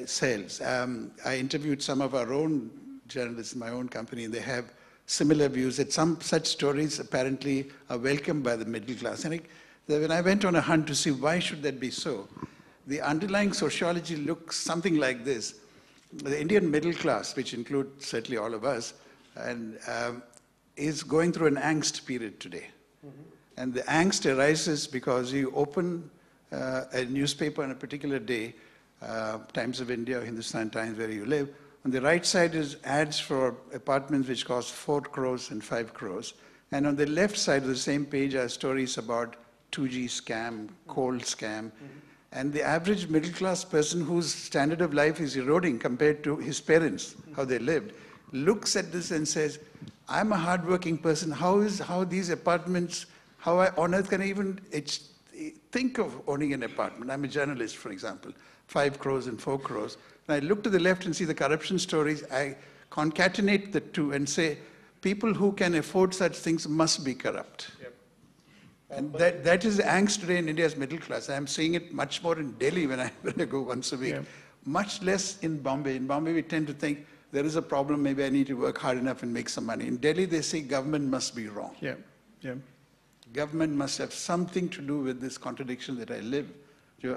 sales. I interviewed some of our own journalists in my own company, and they have similar views that some such stories apparently are welcomed by the middle class. And when I went on a hunt to see why should that be so, the underlying sociology looks something like this. The Indian middle class, which includes certainly all of us, and is going through an angst period today. And the angst arises because you open a newspaper on a particular day, Times of India or Hindustan Times, where you live. On the right side is ads for apartments which cost 4 crores and 5 crores. And on the left side of the same page are stories about 2G scam, coal scam. And the average middle class person whose standard of life is eroding compared to his parents, how they lived, looks at this and says, I'm a hardworking person. How these apartments, how on earth can I even think of owning an apartment? I'm a journalist, for example, 5 crores and 4 crores. And I look to the left and see the corruption stories. I concatenate the two and say, people who can afford such things must be corrupt. Yep. And that is the angst today in India's middle class. I'm seeing it much more in Delhi when I go once a week. Yep. Much less in Bombay. In Bombay, we tend to think, there is a problem, maybe I need to work hard enough and make some money. In Delhi, they say government must be wrong. Yeah. Yeah. Government must have something to do with this contradiction that I live.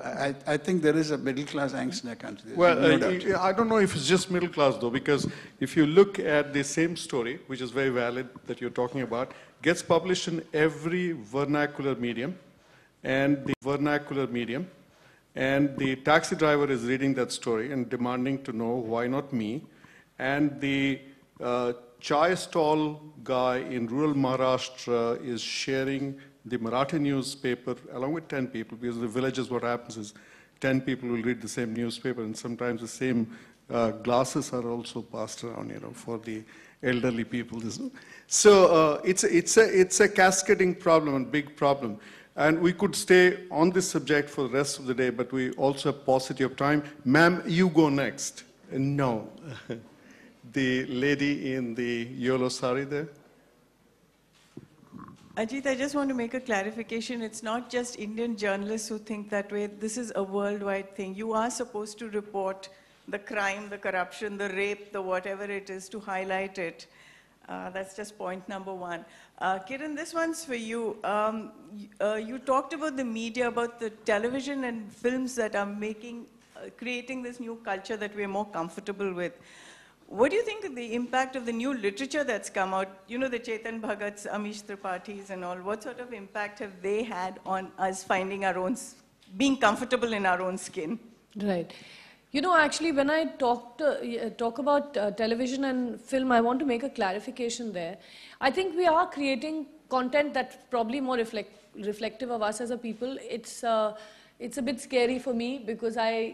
I think there is a middle class angst in our country. Well, no I don't know if it's just middle class though, because if you look at the same story, which is very valid that you're talking about, gets published in every vernacular medium, and the taxi driver is reading that story and demanding to know why not me, and the chai stall guy in rural Maharashtra is sharing the Marathi newspaper along with 10 people, because in the villages what happens is 10 people will read the same newspaper, and sometimes the same glasses are also passed around, for the elderly people. So it's a cascading problem and big problem. And we could stay on this subject for the rest of the day, but we also have paucity of time. Ma'am, you go next. No. The lady in the yellow sari there. Ajit, I just want to make a clarification. It's not just Indian journalists who think that way. This is a worldwide thing. You are supposed to report the crime, the corruption, the rape, the whatever it is, to highlight it. That's just point number one. Kiran, this one's for you. You talked about the media, about the television and films that are creating this new culture that we're more comfortable with. What do you think of the impact of the new literature that's come out? You know, the Chetan Bhagats, Amish Tripathis and all. What sort of impact have they had on us finding our own, being comfortable in our own skin? Right. You know, actually, when I talk about television and film, I want to make a clarification there. I think we are creating content that's probably more reflective of us as a people. It's a bit scary for me because I